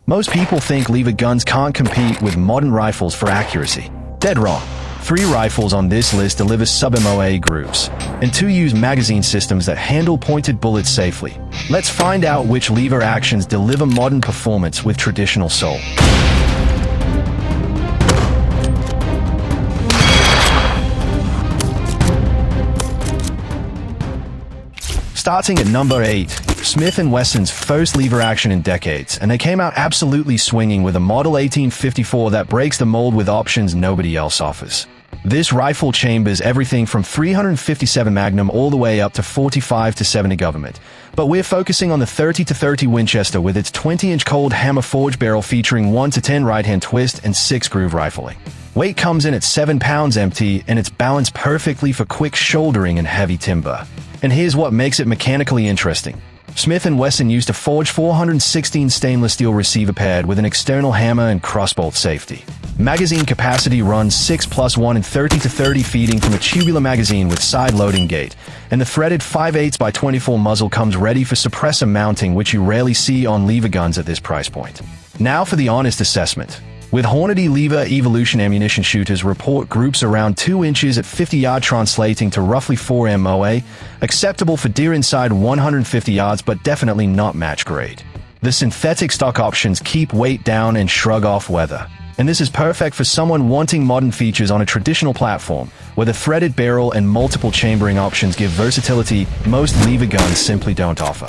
Most people think lever guns can't compete with modern rifles for accuracy. Dead wrong. 3 rifles on this list deliver sub-MOA groups, and 2 use magazine systems that handle pointed bullets safely. Let's find out which lever actions deliver modern performance with traditional soul. Starting at number 8, Smith & Wesson's first lever action in decades, and they came out absolutely swinging with a Model 1854 that breaks the mold with options nobody else offers. This rifle chambers everything from 357 Magnum all the way up to 45 to 70 Government, but we're focusing on the 30 to 30 Winchester with its 20-inch cold hammer forged barrel featuring 1 to 10 right-hand twist and 6 groove rifling. Weight comes in at 7 pounds empty, and it's balanced perfectly for quick shouldering and heavy timber. And here's what makes it mechanically interesting. Smith & Wesson used a forged 416 stainless steel receiver pad with an external hammer and crossbolt safety. Magazine capacity runs 6+1 and 30 to 30 feeding from a tubular magazine with side loading gate, and the threaded 5/8 by 24 muzzle comes ready for suppressor mounting, which you rarely see on lever guns at this price point. Now for the honest assessment. With Hornady lever evolution ammunition shooters report groups around 2 inches at 50 yard translating to roughly 4 MOA, acceptable for deer inside 150 yards but definitely not match grade. The synthetic stock options keep weight down and shrug off weather. And this is perfect for someone wanting modern features on a traditional platform, where the threaded barrel and multiple chambering options give versatility most lever guns simply don't offer.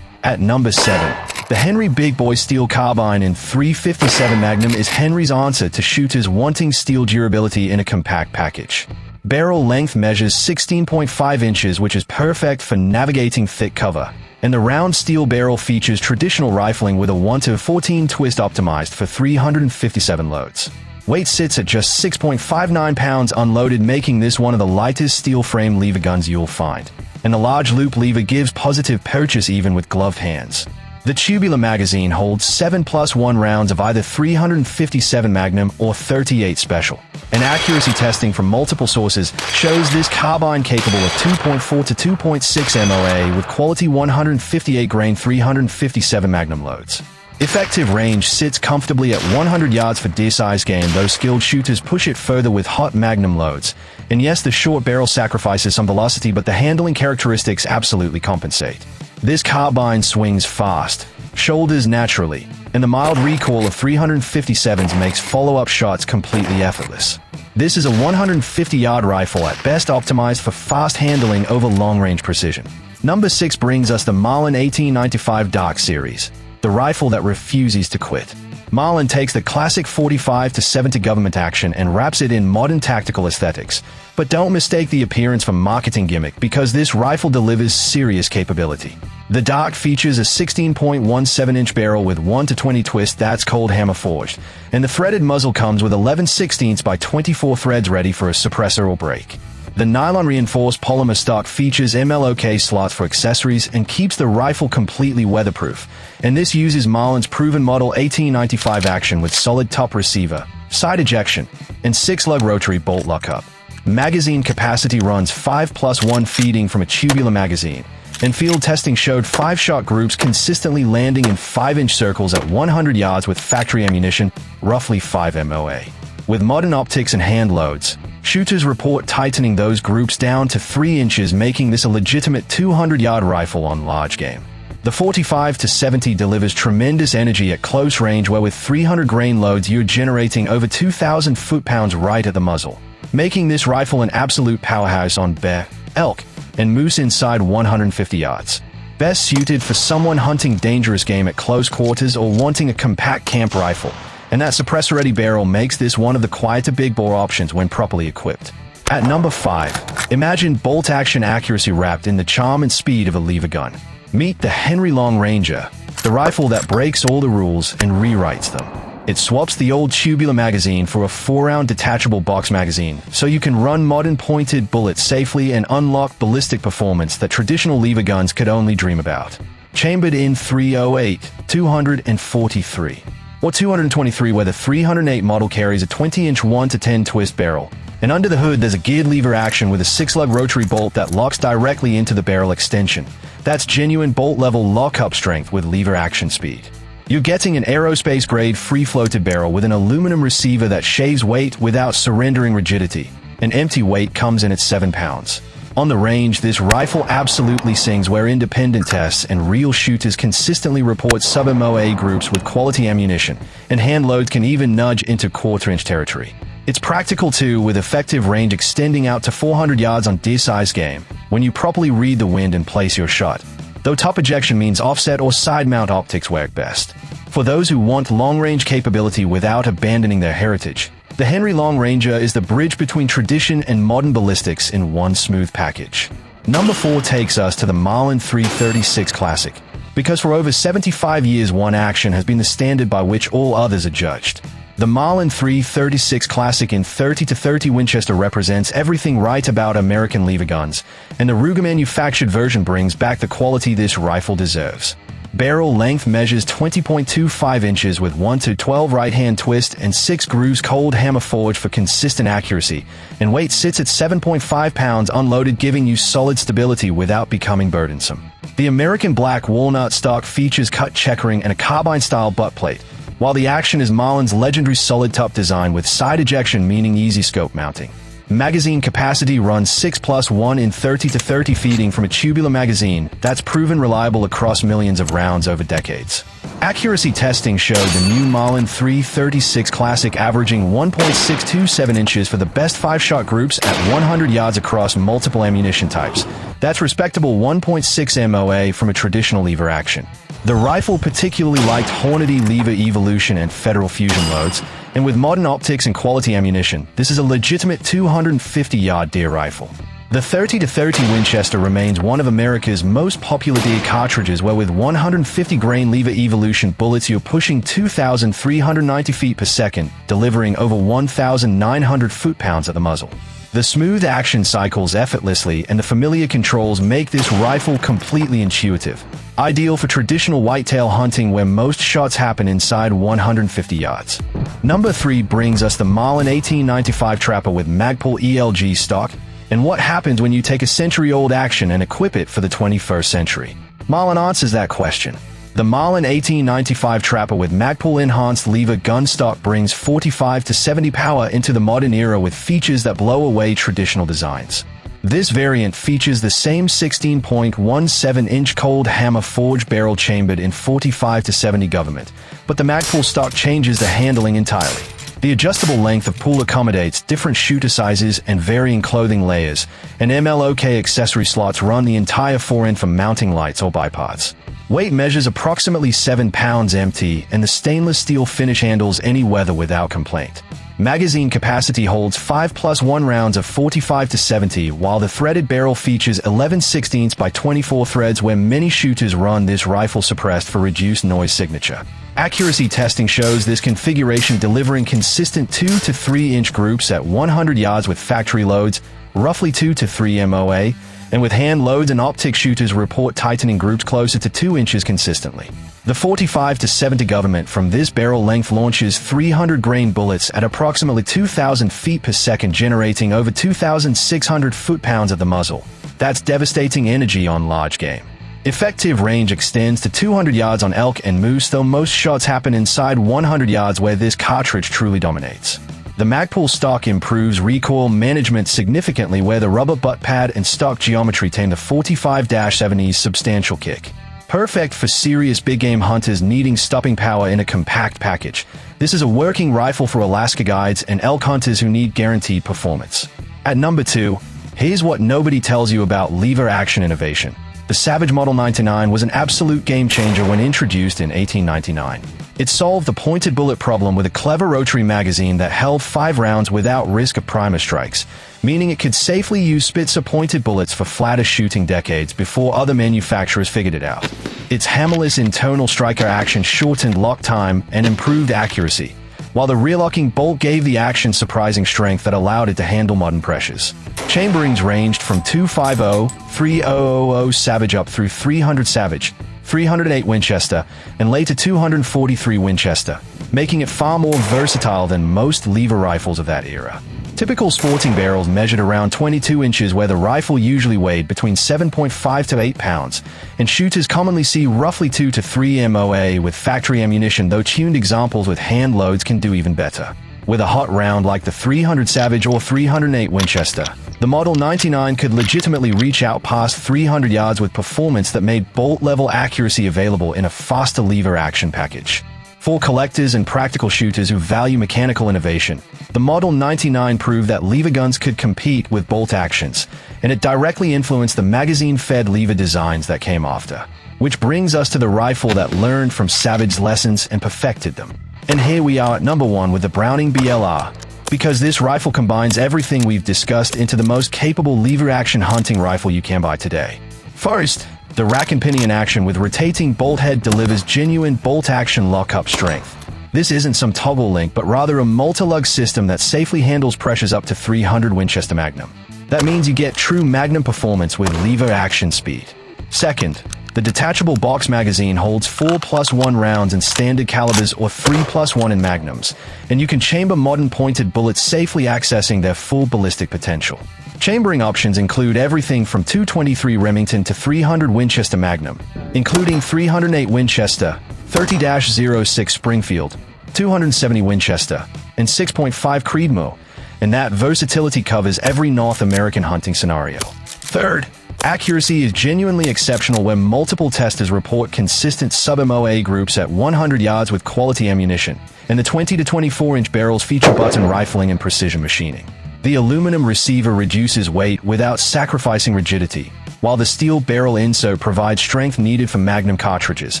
At number 7, the Henry Big Boy Steel Carbine in 357 Magnum is Henry's answer to shooters wanting steel durability in a compact package. Barrel length measures 16.5 inches, which is perfect for navigating thick cover, and the round steel barrel features traditional rifling with a 1 to 14 twist optimized for 357 loads. Weight sits at just 6.59 pounds unloaded, making this one of the lightest steel frame lever guns you'll find. And the large loop lever gives positive purchase even with gloved hands. The tubular magazine holds 7+1 rounds of either 357 Magnum or 38 Special. And accuracy testing from multiple sources shows this carbine capable of 2.4 to 2.6 MOA with quality 158 grain 357 Magnum loads. Effective range sits comfortably at 100 yards for deer size game, though skilled shooters push it further with hot Magnum loads. And yes, the short barrel sacrifices some velocity, but the handling characteristics absolutely compensate. This carbine swings fast, shoulders naturally, and the mild recoil of 357s makes follow-up shots completely effortless. This is a 150-yard rifle at best optimized for fast handling over long-range precision. Number 6 brings us the Marlin 1895 Dark Series, the rifle that refuses to quit. Marlin takes the classic 45 to 70 government action and wraps it in modern tactical aesthetics. But don't mistake the appearance for marketing gimmick, because this rifle delivers serious capability. The Dark features a 16.17-inch barrel with 1 to 20 twist that's cold hammer forged, and the threaded muzzle comes with 11/16 by 24 threads ready for a suppressor or break. The nylon-reinforced polymer stock features MLOK slots for accessories and keeps the rifle completely weatherproof, and this uses Marlin's proven Model 1895 action with solid top receiver, side ejection, and 6-lug rotary bolt lockup. Magazine capacity runs 5+1 feeding from a tubular magazine, and field testing showed 5-shot groups consistently landing in 5-inch circles at 100 yards with factory ammunition, roughly 5 MOA. With modern optics and hand loads, shooters report tightening those groups down to 3 inches, making this a legitimate 200-yard rifle on large game. The 45 to 70 delivers tremendous energy at close range, where with 300 grain loads you're generating over 2,000 foot-pounds right at the muzzle, making this rifle an absolute powerhouse on bear, elk, and moose inside 150 yards. Best suited for someone hunting dangerous game at close quarters or wanting a compact camp rifle, and that suppressor-ready barrel makes this one of the quieter big bore options when properly equipped. At number 5, imagine bolt-action accuracy wrapped in the charm and speed of a lever gun. Meet the Henry Long Ranger, the rifle that breaks all the rules and rewrites them. It swaps the old tubular magazine for a 4-round detachable box magazine, so you can run modern pointed bullets safely and unlock ballistic performance that traditional lever guns could only dream about. Chambered in 308, 243. Or 223, where the 308 model carries a 20-inch 1 to 10 twist barrel. And under the hood there's a geared lever action with a 6-lug rotary bolt that locks directly into the barrel extension. That's genuine bolt-level lockup strength with lever action speed. You're getting an aerospace-grade free-floated barrel with an aluminum receiver that shaves weight without surrendering rigidity. An empty weight comes in at 7 pounds. On the range, this rifle absolutely sings where independent tests and real shooters consistently report sub-MOA groups with quality ammunition, and hand loads can even nudge into quarter-inch territory. It's practical too, with effective range extending out to 400 yards on deer-sized game, when you properly read the wind and place your shot. Though top ejection means offset or side mount optics work best. For those who want long-range capability without abandoning their heritage, the Henry Long Ranger is the bridge between tradition and modern ballistics in one smooth package. Number 4 takes us to the Marlin 336 Classic, because for over 75 years one action has been the standard by which all others are judged. The Marlin 336 Classic in 30-30 Winchester represents everything right about American lever guns, and the Ruger manufactured version brings back the quality this rifle deserves. Barrel length measures 20.25 inches with 1-12 right-hand twist and 6 grooves cold hammer forged for consistent accuracy, and weight sits at 7.5 pounds unloaded, giving you solid stability without becoming burdensome. The American black walnut stock features cut checkering and a carbine-style butt plate, while the action is Marlin's legendary solid top design with side ejection meaning easy scope mounting. Magazine capacity runs 6+1 in 30-30 feeding from a tubular magazine that's proven reliable across millions of rounds over decades. Accuracy testing showed the new Marlin 336 Classic averaging 1.627 inches for the best 5-shot groups at 100 yards across multiple ammunition types. That's respectable 1.6 MOA from a traditional lever action. The rifle particularly liked Hornady lever evolution and Federal fusion loads, and with modern optics and quality ammunition, this is a legitimate 250-yard deer rifle. The 30-30 Winchester remains one of America's most popular deer cartridges, where with 150-grain lever evolution bullets you're pushing 2,390 feet per second, delivering over 1,900 foot-pounds at the muzzle. The smooth action cycles effortlessly, and the familiar controls make this rifle completely intuitive. Ideal for traditional whitetail hunting where most shots happen inside 150 yards. Number 3 brings us the Marlin 1895 Trapper with Magpul ELG stock, and what happens when you take a century-old action and equip it for the 21st century. Marlin answers that question. The Marlin 1895 Trapper with Magpul enhanced lever gun stock brings 45 to 70 power into the modern era with features that blow away traditional designs. This variant features the same 16.17-inch cold hammer forged barrel chambered in 45 to 70 government, but the Magpul stock changes the handling entirely. The adjustable length of pull accommodates different shooter sizes and varying clothing layers, and MLOK accessory slots run the entire forend for mounting lights or bipods. Weight measures approximately 7 pounds empty, and the stainless steel finish handles any weather without complaint. Magazine capacity holds 5+1 rounds of 45 to 70, while the threaded barrel features 11/16 by 24 threads, where many shooters run this rifle suppressed for reduced noise signature. Accuracy testing shows this configuration delivering consistent 2 to 3 inch groups at 100 yards with factory loads, roughly 2 to 3 MOA, and with hand loads and optic shooters report tightening groups closer to 2 inches consistently. The 45 to 70 government from this barrel length launches 300 grain bullets at approximately 2,000 feet per second, generating over 2,600 foot-pounds at the muzzle. That's devastating energy on large game. Effective range extends to 200 yards on elk and moose, though most shots happen inside 100 yards, where this cartridge truly dominates. The Magpul stock improves recoil management significantly, where the rubber butt pad and stock geometry tame the 45-70's substantial kick. Perfect for serious big-game hunters needing stopping power in a compact package. This is a working rifle for Alaska guides and elk hunters who need guaranteed performance. At number 2, here's what nobody tells you about lever action innovation. The Savage Model 99 was an absolute game-changer when introduced in 1899. It solved the pointed bullet problem with a clever rotary magazine that held 5 rounds without risk of primer strikes, meaning it could safely use Spitzer pointed bullets for flatter shooting decades before other manufacturers figured it out. Its hammerless internal striker action shortened lock time and improved accuracy, while the rear-locking bolt gave the action surprising strength that allowed it to handle modern pressures. Chamberings ranged from 250, 3000 Savage up through 300 Savage, 308 Winchester, and later 243 Winchester, making it far more versatile than most lever rifles of that era. Typical sporting barrels measured around 22 inches, where the rifle usually weighed between 7.5 to 8 pounds, and shooters commonly see roughly 2 to 3 MOA with factory ammunition, though tuned examples with hand loads can do even better. With a hot round like the 300 Savage or 308 Winchester, the Model 99 could legitimately reach out past 300 yards with performance that made bolt-level accuracy available in a faster lever action package. For collectors and practical shooters who value mechanical innovation, the Model 99 proved that lever guns could compete with bolt actions, and it directly influenced the magazine-fed lever designs that came after. Which brings us to the rifle that learned from Savage's lessons and perfected them. And here we are at number 1 with the Browning BLR, because this rifle combines everything we've discussed into the most capable lever-action hunting rifle you can buy today. First, the rack and pinion action with rotating bolt head delivers genuine bolt-action lockup strength. This isn't some toggle link, but rather a multi-lug system that safely handles pressures up to 300 Winchester Magnum. That means you get true Magnum performance with lever action speed. Second, the detachable box magazine holds 4+1 rounds in standard calibers or 3+1 in Magnums, and you can chamber modern pointed bullets, safely accessing their full ballistic potential. Chambering options include everything from 223 Remington to 300 Winchester Magnum, including 308 Winchester, 30-06 Springfield, 270 Winchester, and 6.5 Creedmoor, and that versatility covers every North American hunting scenario. Third, accuracy is genuinely exceptional, where multiple testers report consistent sub-MOA groups at 100 yards with quality ammunition, and the 20 to 24-inch barrels feature button rifling and precision machining. The aluminum receiver reduces weight without sacrificing rigidity, while the steel barrel insert provides strength needed for Magnum cartridges,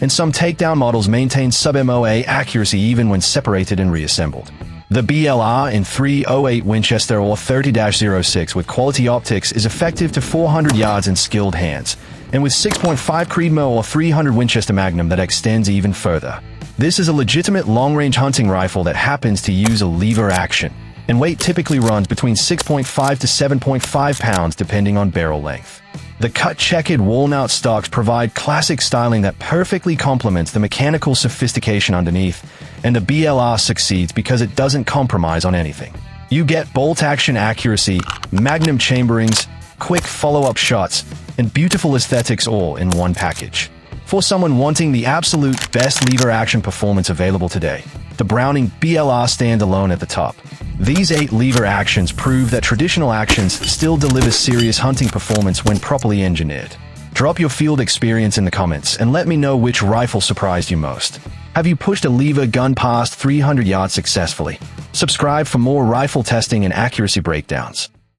and some takedown models maintain sub-MOA accuracy even when separated and reassembled. The BLR in 308 Winchester or 30-06 with quality optics is effective to 400 yards in skilled hands, and with 6.5 Creedmoor or 300 Winchester Magnum that extends even further. This is a legitimate long-range hunting rifle that happens to use a lever action, and weight typically runs between 6.5 to 7.5 pounds depending on barrel length. The cut-checkered walnut stocks provide classic styling that perfectly complements the mechanical sophistication underneath, and the BLR succeeds because it doesn't compromise on anything. You get bolt-action accuracy, Magnum chamberings, quick follow-up shots, and beautiful aesthetics all in one package. For someone wanting the absolute best lever action performance available today, the Browning BLR stand alone at the top. These 8 lever actions prove that traditional actions still deliver serious hunting performance when properly engineered. Drop your field experience in the comments and let me know which rifle surprised you most. Have you pushed a lever gun past 300 yards successfully? Subscribe for more rifle testing and accuracy breakdowns.